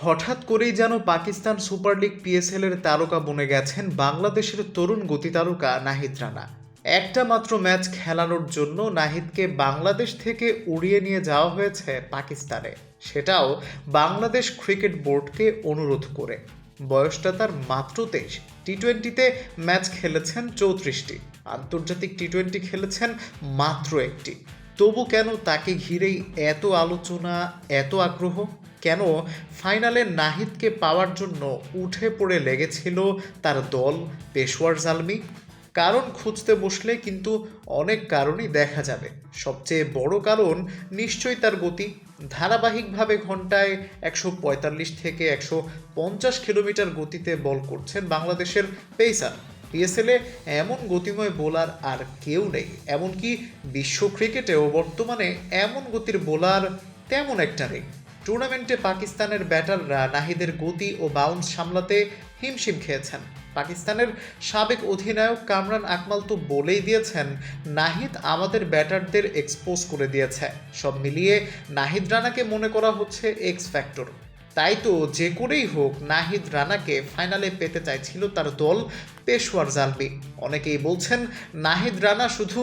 হঠাৎ করেই যেন পাকিস্তান সুপার লিগ পিএসএল-এর তারকা বনে গেছেন বাংলাদেশের তরুণ গতিতারকা নাহিদ রানা। একটা মাত্র ম্যাচ খেলানোর জন্য নাহিদকে বাংলাদেশ থেকে উড়িয়ে নিয়ে যাওয়া হয়েছে পাকিস্তানে, সেটাও বাংলাদেশ ক্রিকেট বোর্ডকে অনুরোধ করে। বয়সটা তার মাত্র 23। টি-20-তে ম্যাচ খেলেছেন 34টি, আন্তর্জাতিক টি-20 খেলেছেন মাত্র একটি। তবু কেন তাকে ঘিরেই এত আলোচনা, এত আগ্রহ? কেন ফাইনালে নাহিদকে পাওয়ার জন্য উঠে পড়ে লেগেছিল তার দল পেশোয়ার জালমি? কারণ খুঁজতে বসলে কিন্তু অনেক কারণই দেখা যাবে। সবচেয়ে বড় কারণ নিশ্চয়ই তার গতি। ধারাবাহিকভাবে ঘন্টায় 145 থেকে 150 কিলোমিটার গতিতে বল করছেন বাংলাদেশের পেসার। পিএসএলে এমন গতিময় বোলার আর কেউ নেই, এমনকি বিশ্ব ক্রিকেটেও বর্তমানে এমন গতির বোলার তেমন একটা নেই। টুর্নামেন্টে পাকিস্তানের ব্যাটাররা নাহিদের গতি ও বাউন্স সামলাতে হিমশিম খেয়েছেন। পাকিস্তানের সাবেক অধিনায়ক কামরান আকমাল তো বলেই দিয়েছেন, নাহিদ আমাদের ব্যাটারদের এক্সপোজ করে দিয়েছে। সব মিলিয়ে নাহিদ রানাকে মনে করা হচ্ছে এক্স ফ্যাক্টর। তাই তো যে করেই হোক নাহিদ রানাকে ফাইনালে পেতে চাইছিল তার দল পেশোয়ার জালমি। অনেকেই বলছেন নাহিদ রানা শুধু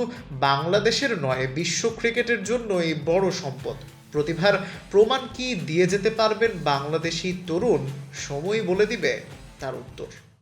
বাংলাদেশের নয়, বিশ্ব ক্রিকেটের জন্যই বড় সম্পদ। প্রতিভার প্রমাণ কি দিয়ে যেতে পারবেন বাংলাদেশি তরুণ? সময় বলে দিবে তার উত্তর।